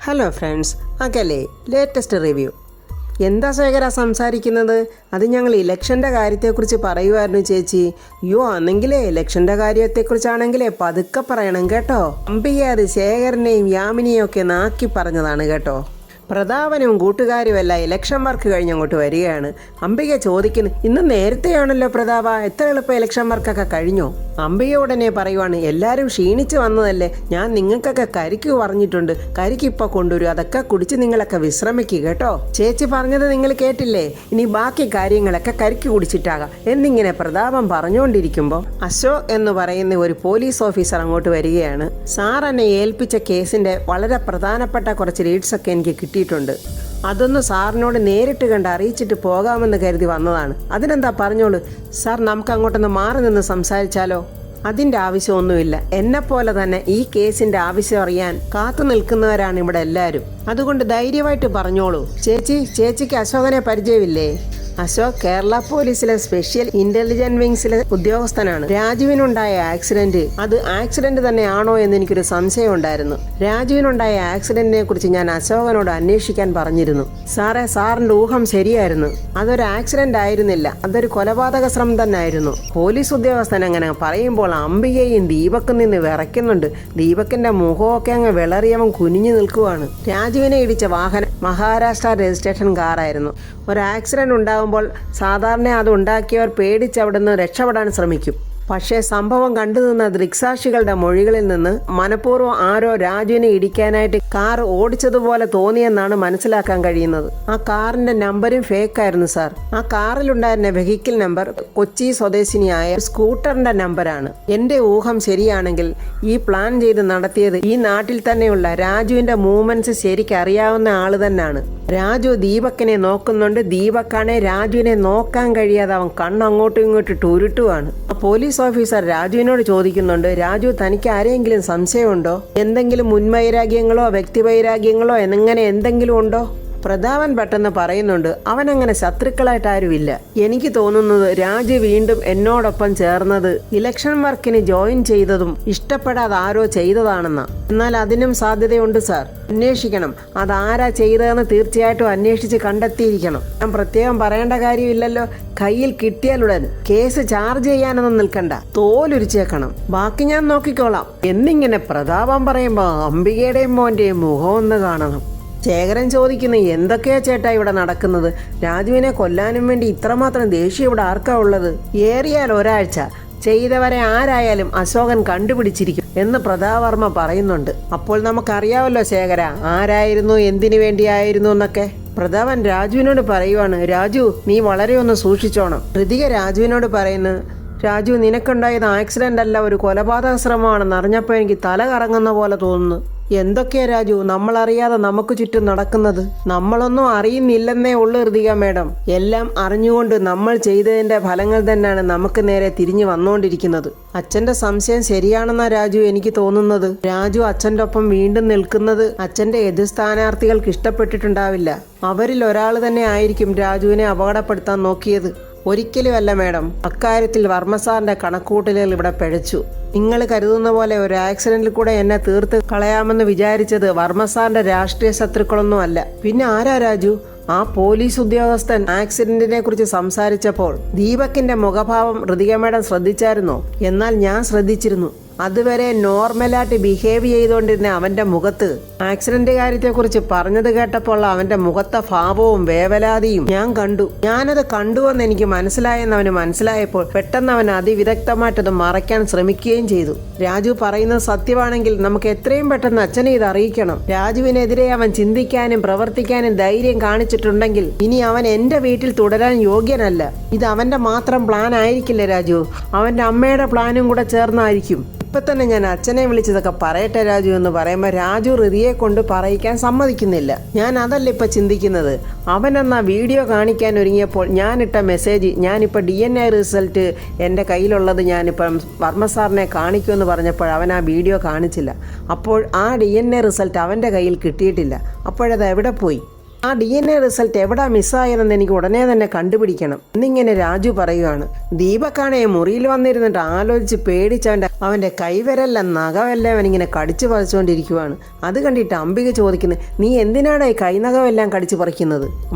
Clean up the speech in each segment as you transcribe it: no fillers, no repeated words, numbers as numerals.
Hello friends, അകലെ latest review. എന്താ ശേഖര സംസാരിക്കുന്നത്? അത് ഞങ്ങൾ ഇലക്ഷൻ്റെ കാര്യത്തെക്കുറിച്ച് പറയുമായിരുന്നു ചേച്ചി. യോ ആണെങ്കിലേ ഇലക്ഷൻ്റെ കാര്യത്തെക്കുറിച്ചാണെങ്കിലേ പതുക്കെ പറയണം കേട്ടോ. അമ്പിക അത് ശേഖരനെയും യാമിനിയും ഒക്കെ നാക്കി പറഞ്ഞതാണ് കേട്ടോ. പ്രതാപനും കൂട്ടുകാരുമല്ല ഇലക്ഷൻ വർക്ക് കഴിഞ്ഞങ്ങോട്ട് വരികയാണ്. അംബിക ചോദിക്കുന്നു, ഇന്ന് നേരത്തെയാണല്ലോ പ്രതാപ, എത്ര എളുപ്പം ഇലക്ഷൻ വർക്കൊക്കെ കഴിഞ്ഞോ? അംബിക ഉടനെ പറയുവാണ്, എല്ലാവരും ക്ഷീണിച്ച് വന്നതല്ലേ, ഞാൻ നിങ്ങൾക്കൊക്കെ കരിക്ക് പറഞ്ഞിട്ടുണ്ട്, കരിക്ക് ഇപ്പോൾ കൊണ്ടുവരും, അതൊക്കെ കുടിച്ച് നിങ്ങളൊക്കെ വിശ്രമിക്കുക കേട്ടോ. ചേച്ചി പറഞ്ഞത് നിങ്ങൾ കേട്ടില്ലേ, ഇനി ബാക്കി കാര്യങ്ങളൊക്കെ കരിക്ക് കുടിച്ചിട്ടാകാം എന്നിങ്ങനെ പ്രതാപം പറഞ്ഞുകൊണ്ടിരിക്കുമ്പോൾ അശോക് എന്ന് പറയുന്ന ഒരു പോലീസ് ഓഫീസർ അങ്ങോട്ട് വരികയാണ്. സാർ എന്നെ ഏൽപ്പിച്ച കേസിൻ്റെ വളരെ പ്രധാനപ്പെട്ട കുറച്ച് ലീഡ്സൊക്കെ എനിക്ക് കിട്ടി. അതൊന്ന് സാറിനോട് നേരിട്ട് കണ്ട് അറിയിച്ചിട്ട് പോകാമെന്ന് കരുതി വന്നതാണ്. അതിനെന്താ പറഞ്ഞോളൂ സാർ, നമുക്ക് അങ്ങോട്ടൊന്ന് മാറി നിന്ന് സംസാരിച്ചാലോ? അതിൻ്റെ ആവശ്യമൊന്നുമില്ല. എന്നെപ്പോലെ തന്നെ ഈ കേസിൻ്റെ ആവശ്യം അറിയാൻ കാത്തു നിൽക്കുന്നവരാണ് ഇവിടെ എല്ലാവരും. അതുകൊണ്ട് ധൈര്യമായിട്ട് പറഞ്ഞോളൂ. ചേച്ചിക്ക് അശോകനെ പരിചയമില്ലേ? അശോക് കേരള പോലീസിലെ സ്പെഷ്യൽ ഇന്റലിജൻസ് വിങ്സിലെ ഉദ്യോഗസ്ഥനാണ്. രാജുവിനുണ്ടായ ആക്സിഡന്റ് അത് ആക്സിഡന്റ് തന്നെയാണോ എന്ന് എനിക്കൊരു സംശയം ഉണ്ടായിരുന്നു. രാജുവിനുണ്ടായ ആക്സിഡന്റിനെ കുറിച്ച് ഞാൻ അശോകനോട് അന്വേഷിക്കാൻ പറഞ്ഞിരുന്നു. സാറിന്റെ ഊഹം ശരിയായിരുന്നു. അതൊരു ആക്സിഡന്റ് ആയിരുന്നില്ല, അതൊരു കൊലപാതക ശ്രമം തന്നെ ആയിരുന്നു. പോലീസ് ഉദ്യോഗസ്ഥൻ അങ്ങനെ പറയുമ്പോൾ അംബികയും ദീപക്കും നിന്ന് വിറയ്ക്കുന്നുണ്ട്. ദീപക്കിന്റെ മുഖമൊക്കെ അങ്ങ് വിളറിയവൻ കുനിഞ്ഞു നിൽക്കുവാണ്. രാജുവിനെ ഇടിച്ച വാഹനം മഹാരാഷ്ട്ര രജിസ്ട്രേഷൻ കാറായിരുന്നു. ഒരു ആക്സിഡന്റ് ഉണ്ടാകുമ്പോൾ സാധാരണ അത് ഉണ്ടാക്കിയവർ പേടിച്ച് അവിടെ നിന്ന് രക്ഷപ്പെടാൻ ശ്രമിക്കും. പക്ഷേ സംഭവം കണ്ടു നിന്ന ദൃക്സാക്ഷികളുടെ മൊഴികളിൽ നിന്ന് മനഃപൂർവ്വം ആരോ രാജുവിനെ ഇടിക്കാനായിട്ട് കാർ ഓടിച്ചതുപോലെ തോന്നിയെന്നാണ് മനസ്സിലാക്കാൻ കഴിയുന്നത്. ആ കാറിന്റെ നമ്പരും ഫേക്കായിരുന്നു സാർ. ആ കാറിലുണ്ടായിരുന്ന വെഹിക്കിൾ നമ്പർ കൊച്ചി സ്വദേശിനിയായ സ്കൂട്ടറിന്റെ നമ്പറാണ്. എന്റെ ഊഹം ശരിയാണെങ്കിൽ ഈ പ്ലാൻ ചെയ്ത് നടത്തിയത് ഈ നാട്ടിൽ തന്നെയുള്ള രാജുവിന്റെ മൂവ്മെന്റ്സ് ശരിക്കും അറിയാവുന്ന ആള് തന്നെയാണ്. രാജു ദീപക്കിനെ നോക്കുന്നുണ്ട്. ദീപക്കാണെ രാജുവിനെ നോക്കാൻ കഴിയാതെ അവൻ കണ്ണങ്ങോട്ടും ഇങ്ങോട്ടും ഉരുട്ടുവാണ്. ആ പോലീസ് ഓഫീസർ രാജുവിനോട് ചോദിക്കുന്നുണ്ട്, രാജു തനിക്ക് ആരെങ്കിലും സംശയമുണ്ടോ? എന്തെങ്കിലും മുൻവൈരാഗ്യങ്ങളോ വ്യക്തിവൈരാഗ്യങ്ങളോ എങ്ങനെ എന്തെങ്കിലും ഉണ്ടോ? പ്രതാപൻ പെട്ടെന്ന് പറയുന്നുണ്ട്, അവനങ്ങനെ ശത്രുക്കളായിട്ട് ആരുമില്ല. എനിക്ക് തോന്നുന്നത് രാജു വീണ്ടും എന്നോടൊപ്പം ചേർന്നത് ഇലക്ഷൻ വർക്കിന് ജോയിൻ ചെയ്തതും ഇഷ്ടപ്പെടാതെ ആരോ ചെയ്തതാണെന്നാ. എന്നാൽ അതിനും സാധ്യതയുണ്ട് സാർ. അന്വേഷിക്കണം, അതാരാ ചെയ്തതെന്ന് തീർച്ചയായിട്ടും അന്വേഷിച്ച് കണ്ടെത്തിയിരിക്കണം. ഞാൻ പ്രത്യേകം പറയേണ്ട കാര്യമില്ലല്ലോ. കയ്യിൽ കിട്ടിയാലുടൻ കേസ് ചാർജ് ചെയ്യാനൊന്നും നിൽക്കണ്ട, തോലുരിച്ചേക്കണം, ബാക്കി ഞാൻ നോക്കിക്കോളാം എന്നിങ്ങനെ പ്രതാപം പറയുമ്പോ അംബികയുടെയും മോന്റെയും മുഖം ഒന്ന് കാണണം. ശേഖരൻ ചോദിക്കുന്നു, എന്തൊക്കെയാ ചേട്ടാ ഇവിടെ നടക്കുന്നത്? രാജുവിനെ കൊല്ലാനും വേണ്ടി ഇത്രമാത്രം ദേഷ്യം ഇവിടെ ആർക്കാ ഉള്ളത്? ഏറിയാൽ ഒരാഴ്ച ചെയ്തവരെ ആരായാലും അശോകൻ കണ്ടുപിടിച്ചിരിക്കും എന്ന് പ്രതാപവർമ്മ പറയുന്നുണ്ട്. അപ്പോൾ നമുക്കറിയാവല്ലോ ശേഖര, ആരായിരുന്നു, എന്തിനു വേണ്ടിയായിരുന്നു എന്നൊക്കെ. പ്രതാപൻ രാജുവിനോട് പറയുവാണ്, രാജു നീ വളരെ ഒന്ന് സൂക്ഷിച്ചോണം. ഋതിക രാജുവിനോട് പറയുന്നു, രാജു നിനക്കുണ്ടായത് ആക്സിഡന്റ് അല്ല, ഒരു കൊലപാതക ശ്രമമാണെന്ന് അറിഞ്ഞപ്പോൾ എനിക്ക് തല കറങ്ങുന്ന പോലെ തോന്നുന്നു. എന്തൊക്കെയാ രാജു നമ്മളറിയാതെ നമുക്ക് ചുറ്റും നടക്കുന്നത്? നമ്മളൊന്നും അറിയുന്നില്ലെന്നേ ഉള്ളു ഋതിക മേഡം. എല്ലാം അറിഞ്ഞുകൊണ്ട് നമ്മൾ ചെയ്തതിന്റെ ഫലങ്ങൾ തന്നെയാണ് നമുക്ക് നേരെ തിരിഞ്ഞു വന്നുകൊണ്ടിരിക്കുന്നത്. അച്ഛന്റെ സംശയം ശരിയാണെന്നാ രാജു എനിക്ക് തോന്നുന്നത്. രാജു അച്ഛൻ്റെ ഒപ്പം വീണ്ടും നിൽക്കുന്നത് അച്ഛന്റെ എതിർ സ്ഥാനാർത്ഥികൾക്ക് ഇഷ്ടപ്പെട്ടിട്ടുണ്ടാവില്ല. അവരിൽ ഒരാൾ തന്നെ ആയിരിക്കും രാജുവിനെ അപകടപ്പെടുത്താൻ നോക്കിയത്. ഒരിക്കലുമല്ല മേഡം, അക്കാര്യത്തിൽ വർമ്മ സാറിന്റെ കണക്കൂട്ടലുകൾ ഇവിടെ പിഴച്ചു. നിങ്ങൾ കരുതുന്ന പോലെ ഒരു ആക്സിഡന്റിൽ കൂടെ എന്നെ തീർത്ത് കളയാമെന്ന് വിചാരിച്ചത് വർമ്മ സാറിന്റെ രാഷ്ട്രീയ ശത്രുക്കളൊന്നും അല്ല. പിന്നെ ആരാ രാജു? ആ പോലീസ് ഉദ്യോഗസ്ഥൻ ആക്സിഡന്റിനെ കുറിച്ച് സംസാരിച്ചപ്പോൾ ദീപക്കിന്റെ മുഖഭാവം ഋതിക മേഡം ശ്രദ്ധിച്ചായിരുന്നോ? എന്നാൽ ഞാൻ ശ്രദ്ധിച്ചിരുന്നു. അതുവരെ നോർമലായിട്ട് ബിഹേവ് ചെയ്തുകൊണ്ടിരുന്ന അവന്റെ മുഖത്ത് ആക്സിഡന്റ് കാര്യത്തെക്കുറിച്ച് പറഞ്ഞത് കേട്ടപ്പോൾ അവന്റെ മുഖത്തെ ഭാവവും വേവലാതിയും ഞാൻ കണ്ടു. ഞാനത് കണ്ടുവെന്ന് എനിക്ക് മനസ്സിലായെന്ന് അവന് മനസ്സിലായപ്പോൾ പെട്ടെന്ന് അവൻ അതിവിദഗ്ധമായിട്ടത് മറയ്ക്കാൻ ശ്രമിക്കുകയും ചെയ്തു. രാജു പറയുന്നത് സത്യമാണെങ്കിൽ നമുക്ക് എത്രയും പെട്ടെന്ന് അച്ഛനെ ഇത് അറിയിക്കണം. രാജുവിനെതിരെ അവൻ ചിന്തിക്കാനും പ്രവർത്തിക്കാനും ധൈര്യം കാണിച്ചിട്ടുണ്ടെങ്കിൽ ഇനി അവൻ എന്റെ വീട്ടിൽ തുടരാൻ യോഗ്യനല്ല. ഇത് അവന്റെ മാത്രം പ്ലാൻ ആയിരിക്കില്ല രാജു, അവന്റെ അമ്മയുടെ പ്ലാനും കൂടെ ചേർന്നായിരിക്കും. ഇപ്പം തന്നെ ഞാൻ അച്ഛനെ വിളിച്ചതൊക്കെ പറയട്ടെ രാജു എന്ന് പറയുമ്പോൾ രാജു ഋതിയെ കൊണ്ട് പറയിക്കാൻ സമ്മതിക്കുന്നില്ല. ഞാൻ അതല്ല ഇപ്പം ചിന്തിക്കുന്നത്. അവനെന്നാ വീഡിയോ കാണിക്കാൻ ഒരുങ്ങിയപ്പോൾ ഞാനിട്ട മെസ്സേജ്, ഞാനിപ്പോൾ DNA റിസൾട്ട് എൻ്റെ കയ്യിലുള്ളത് ഞാനിപ്പം വർമ്മ സാറിനെ കാണിക്കുമെന്ന് പറഞ്ഞപ്പോൾ അവൻ ആ വീഡിയോ കാണിച്ചില്ല. അപ്പോൾ ആ DNA റിസൾട്ട് അവൻ്റെ കയ്യിൽ കിട്ടിയിട്ടില്ല. അപ്പോഴത് എവിടെ പോയി? ആ DNA റിസൾട്ട് എവിടെ മിസ്സായതെന്ന് എനിക്ക് ഉടനെ തന്നെ കണ്ടുപിടിക്കണം എന്നിങ്ങനെ രാജു പറയുകയാണ്. ദീപക്കാണെ മുറിയിൽ വന്നിരുന്നിട്ട് ആലോചിച്ച് പേടിച്ചവൻ്റെ അവൻ്റെ കൈവരെല്ലാം നഖമെല്ലാം അവനിങ്ങനെ കടിച്ചു പറിച്ചുകൊണ്ടിരിക്കുവാണ്. അത് കണ്ടിട്ട് അംബിക ചോദിക്കുന്നു, നീ എന്തിനാണ് ഈ കൈനഖമെല്ലാം കടിച്ചു പറിക്കുന്നത്?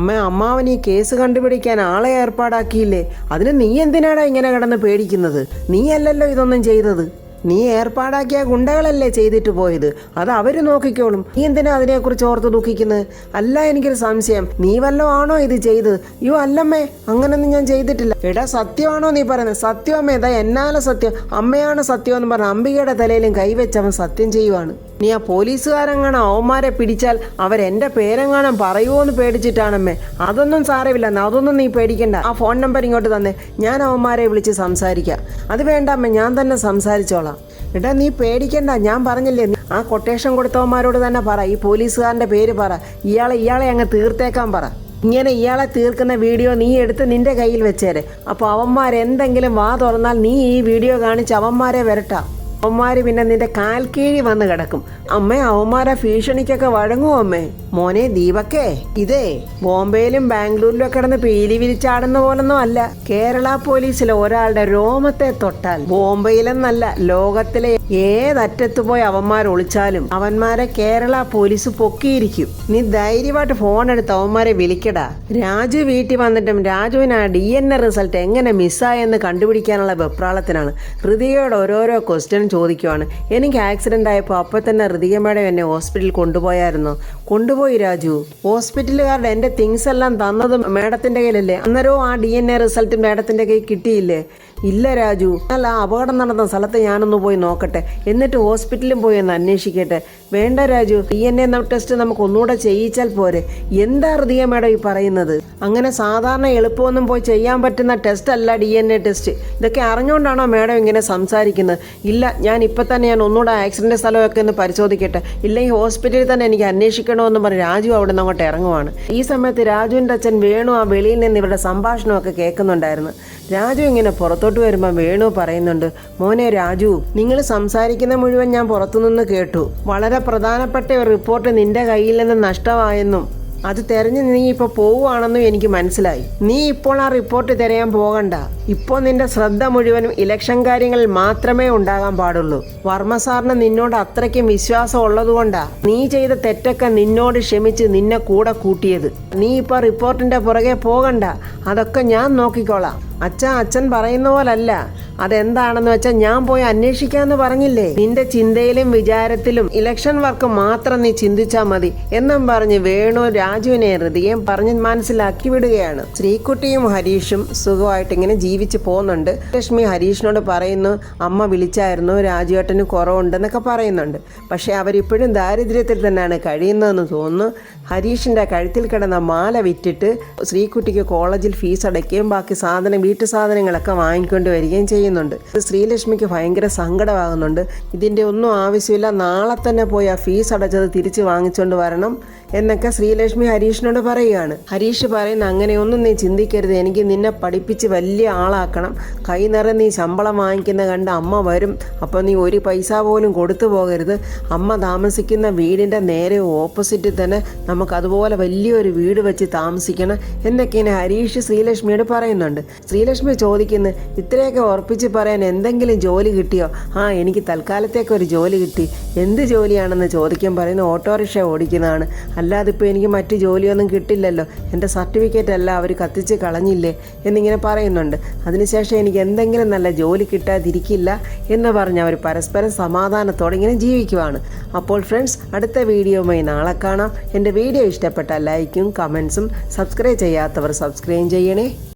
അമ്മാവൻ ഈ കേസ് കണ്ടുപിടിക്കാൻ ആളെ ഏർപ്പാടാക്കിയില്ലേ, അതിന് നീ എന്തിനാണ് ഇങ്ങനെ കിടന്ന് പേടിക്കുന്നത്? നീയല്ലല്ലോ ഇതൊന്നും ചെയ്തത്. നീ ഏർപ്പാടാക്കിയ ഗുണ്ടകളല്ലേ ചെയ്തിട്ട് പോയത്, അത് അവർ നോക്കിക്കോളും. നീ എന്തിനാ അതിനെക്കുറിച്ച് ഓർത്ത് ദുഃഖിക്കുന്നത്? അല്ല, എനിക്കൊരു സംശയം, നീ വല്ലോ ആണോ ഇത് ചെയ്തത്? യോ അല്ലമ്മേ, അങ്ങനൊന്നും ഞാൻ ചെയ്തിട്ടില്ല. എടാ സത്യമാണോ നീ പറയുന്നത്? സത്യം അമ്മേ, ഇതാ എന്നാലെ സത്യം, അമ്മയാണ് സത്യം എന്ന് പറഞ്ഞ അംബികയുടെ തലയിലും കൈവച്ച് അവൻ സത്യം ചെയ്യുവാണ്. നീ ആ പോലീസുകാരെങ്ങാനും അവന്മാരെ പിടിച്ചാൽ അവരെൻ്റെ പേരെങ്ങാനും പറയുമോ എന്ന് പേടിച്ചിട്ടാണമ്മേ. അതൊന്നും സാരമില്ല, അതൊന്നും നീ പേടിക്കണ്ട. ആ ഫോൺ നമ്പർ ഇങ്ങോട്ട് തന്നെ, ഞാൻ അവന്മാരെ വിളിച്ച് സംസാരിക്കാം. അത് വേണ്ട അമ്മേ, ഞാൻ തന്നെ സംസാരിച്ചോളാം. എടാ നീ പേടിക്കണ്ട, ഞാൻ പറഞ്ഞില്ലേ, ആ കൊട്ടേഷൻ കൊടുത്തവന്മാരോട് തന്നെ പറ, ഈ പോലീസുകാരൻ്റെ പേര് പറ, ഇയാളെ അങ്ങ് തീർത്തേക്കാൻ പറ. ഇങ്ങനെ ഇയാളെ തീർക്കുന്ന വീഡിയോ നീ എടുത്ത് നിന്റെ കയ്യിൽ വെച്ചേരെ. അപ്പോൾ അവന്മാരെന്തെങ്കിലും വാ തുറന്നാൽ നീ ഈ വീഡിയോ കാണിച്ച് അവന്മാരെ വരട്ടാം. അവന്മാർ പിന്നെ നിന്റെ കാൽ കീഴി വന്ന് കിടക്കും. അമ്മേ, അവന്മാരെ ഭീഷണിക്കൊക്കെ വഴങ്ങുമോ അമ്മേ? മോനെ ദീപക്കേ, ഇതേ ബോംബെയിലും ബാംഗ്ലൂരിലും ഒക്കെ കിടന്ന് പീലി വിരിച്ചാടുന്ന പോലൊന്നും അല്ല. കേരള പോലീസിലെ ഒരാളുടെ രോമത്തെ തൊട്ടാൽ ബോംബെയിലെന്നല്ല, ലോകത്തിലെ ഏതറ്റത്ത് പോയി അവന്മാർ ഒളിച്ചാലും അവന്മാരെ കേരള പോലീസ് പൊക്കിയിരിക്കും. നീ ധൈര്യമായിട്ട് ഫോൺ എടുത്ത് അവന്മാരെ വിളിക്കടാ. രാജു വീട്ടിൽ വന്നിട്ടും രാജുവിന് ആ DNA റിസൾട്ട് എങ്ങനെ മിസ്സായെന്ന് കണ്ടുപിടിക്കാനുള്ള വെപ്രാളത്തിനാണ്. ഹൃതികയോട് ഓരോരോ ക്വസ്റ്റ്യൻ ചോദിക്കുവാണ്. എനിക്ക് ആക്സിഡൻ്റ് ആയപ്പോൾ അപ്പം തന്നെ ഹൃതിക മേഡം എന്നെ ഹോസ്പിറ്റലിൽ കൊണ്ടുപോയായിരുന്നു. കൊണ്ടുപോയി രാജു. ഹോസ്പിറ്റലുകാരുടെ എൻ്റെ തിങ്സ് എല്ലാം തന്നത് മേഡത്തിൻ്റെ കയ്യിലല്ലേ? അന്നേരവും ആ DNA റിസൾട്ട് മേഡത്തിൻ്റെ കയ്യിൽ കിട്ടിയില്ലേ? ഇല്ല രാജു, അല്ല, അപകടം നടന്ന സ്ഥലത്ത് ഞാനൊന്ന് പോയി നോക്കട്ടെ, എന്നിട്ട് ഹോസ്പിറ്റലിൽ പോയി ഒന്ന് അന്വേഷിക്കട്ടെ. വേണ്ട രാജു, DNA ടെസ്റ്റ് നമുക്ക് ഒന്നുകൂടെ ചെയ്യിച്ചാൽ പോരെ? എന്താ ഹൃതിക മേഡം ഈ പറയുന്നത്? അങ്ങനെ സാധാരണ എളുപ്പമൊന്നും പോയി ചെയ്യാൻ പറ്റുന്ന ടെസ്റ്റ് അല്ല DNA ടെസ്റ്റ്. ഇതൊക്കെ അറിഞ്ഞുകൊണ്ടാണോ മേഡം ഇങ്ങനെ സംസാരിക്കുന്നത്? ഇല്ല, ഞാൻ ഇപ്പം തന്നെ ഒന്നുകൂടെ ആക്സിഡൻറ്റ് സ്ഥലമൊക്കെ ഒന്ന് പരിശോധിക്കട്ടെ, ഇല്ലെങ്കിൽ ഹോസ്പിറ്റലിൽ തന്നെ എനിക്ക് അന്വേഷിക്കണമെന്ന് പറഞ്ഞ് രാജു അവിടെ നിന്ന് അങ്ങോട്ട് ഇറങ്ങുവാണ്. ഈ സമയത്ത് രാജുവിൻ്റെ അച്ഛൻ വേണു ആ വെളിയിൽ നിന്ന് ഇവരുടെ സംഭാഷണമൊക്കെ കേൾക്കുന്നുണ്ടായിരുന്നു. രാജു ഇങ്ങനെ പുറത്തോട്ട് വരുമ്പോൾ വേണു പറയുന്നുണ്ട്, മോനെ രാജു, നിങ്ങൾ സംസാരിക്കുന്ന മുഴുവൻ ഞാൻ പുറത്തുനിന്ന് കേട്ടു. വളരെ പ്രധാനപ്പെട്ട ഒരു റിപ്പോർട്ട് നിന്റെ കയ്യിൽ നിന്ന് നഷ്ടമായെന്നും അത് തെരഞ്ഞ് നീ ഇപ്പോൾ പോവുകയാണെന്നും എനിക്ക് മനസ്സിലായി. നീ ഇപ്പോൾ ആ റിപ്പോർട്ട് തിരയാൻ പോകണ്ട. ഇപ്പോൾ നിന്റെ ശ്രദ്ധ മുഴുവനും ഇലക്ഷൻ കാര്യങ്ങളിൽ മാത്രമേ ഉണ്ടാകാൻ പാടുള്ളൂ. വർമ്മ സാറിന് നിന്നോട് അത്രയ്ക്കും വിശ്വാസം ഉള്ളതുകൊണ്ടാ നീ ചെയ്ത തെറ്റൊക്കെ നിന്നോട് ക്ഷമിച്ച് നിന്നെ കൂടെ കൂട്ടിയത്. നീ ഇപ്പോൾ റിപ്പോർട്ടിൻ്റെ പുറകെ പോകണ്ട, അതൊക്കെ ഞാൻ നോക്കിക്കോളാം. അച്ഛൻ പറയുന്ന പോലല്ല. അതെന്താണെന്ന് വെച്ചാൽ ഞാൻ പോയി അന്വേഷിക്കാന്ന് പറഞ്ഞില്ലേ? നിന്റെ ചിന്തയിലും വിചാരത്തിലും ഇലക്ഷൻ വർക്ക് മാത്രം നീ ചിന്തിച്ചാൽ മതി എന്നും പറഞ്ഞ് വേണു രാജുവിനെ ഹൃദയം പറഞ്ഞ് മനസ്സിലാക്കി വിടുകയാണ്. ശ്രീകുട്ടിയും ഹരീഷും സുഖമായിട്ട് ഇങ്ങനെ ജീവിച്ചു പോകുന്നുണ്ട്. ലക്ഷ്മി ഹരീഷിനോട് പറയുന്നു, അമ്മ വിളിച്ചായിരുന്നു, രാജുവേട്ടന് കുറവുണ്ടെന്നൊക്കെ പറയുന്നുണ്ട്. പക്ഷെ അവരിപ്പോഴും ദാരിദ്ര്യത്തിൽ തന്നെയാണ് കഴിയുന്നതെന്ന് തോന്നുന്നു. ഹരീഷിൻ്റെ കഴുത്തിൽ കിടന്ന മാല വിറ്റിട്ട് ശ്രീകുട്ടിക്ക് കോളേജിൽ ഫീസ് അടയ്ക്കുകയും ബാക്കി വീട്ടു സാധനങ്ങളൊക്കെ വാങ്ങിക്കൊണ്ട് വരികയും ചെയ്യുന്നുണ്ട്. ശ്രീലക്ഷ്മിക്ക് ഭയങ്കര സങ്കടമാകുന്നുണ്ട്. ഇതിൻ്റെ ഒന്നും ആവശ്യമില്ല, നാളെ തന്നെ പോയി ആ ഫീസ് അടച്ചത് തിരിച്ച് വാങ്ങിച്ചുകൊണ്ട് വരണം എന്നൊക്കെ ശ്രീലക്ഷ്മി ഹരീഷിനോട് പറയുകയാണ്. ഹരീഷ് പറയുന്ന, അങ്ങനെയൊന്നും നീ ചിന്തിക്കരുത്, എനിക്ക് നിന്നെ പഠിപ്പിച്ച് വലിയ ആളാക്കണം. കൈ നിറയെ നീ ശമ്പളം വാങ്ങിക്കുന്ന കണ്ട് അമ്മ വരും, അപ്പോൾ നീ ഒരു പൈസ പോലും കൊടുത്തു പോകരുത്. അമ്മ താമസിക്കുന്ന വീടിൻ്റെ നേരെ ഓപ്പോസിറ്റിൽ തന്നെ നമുക്കതുപോലെ വലിയൊരു വീട് വെച്ച് താമസിക്കണം എന്നൊക്കെ ഹരീഷ് ശ്രീലക്ഷ്മിയോട് പറയുന്നുണ്ട്. ശ്രീലക്ഷ്മി ചോദിക്കുന്നു, ഇത്രയൊക്കെ ഉറപ്പിച്ച് പറയാൻ എന്തെങ്കിലും ജോലി കിട്ടിയോ? എനിക്ക് തൽക്കാലത്തേക്കൊരു ജോലി കിട്ടി. എന്ത് ജോലിയാണെന്ന് ചോദിക്കാൻ പറയുന്നത്, ഓട്ടോറിക്ഷ ഓടിക്കുന്നതാണ്. അല്ലാതെ ഇപ്പോൾ എനിക്ക് മറ്റ് ജോലിയൊന്നും കിട്ടില്ലല്ലോ, എൻ്റെ സർട്ടിഫിക്കറ്റ് അല്ല അവർ കത്തിച്ച് കളഞ്ഞില്ലേ എന്നിങ്ങനെ പറയുന്നുണ്ട്. അതിനുശേഷം എനിക്ക് എന്തെങ്കിലും നല്ല ജോലി കിട്ടാതിരിക്കില്ല എന്ന് പറഞ്ഞ് അവർ പരസ്പരം സമാധാനത്തോടെ ഇങ്ങനെ ജീവിക്കുവാണ്. അപ്പോൾ ഫ്രണ്ട്സ്, അടുത്ത വീഡിയോയുമായി നാളെ കാണാം. എൻ്റെ വീഡിയോ ഇഷ്ടപ്പെട്ടാൽ ലൈക്കും കമൻസും സബ്സ്ക്രൈബ് ചെയ്യാത്തവർ സബ്സ്ക്രൈബ് ചെയ്യണേ.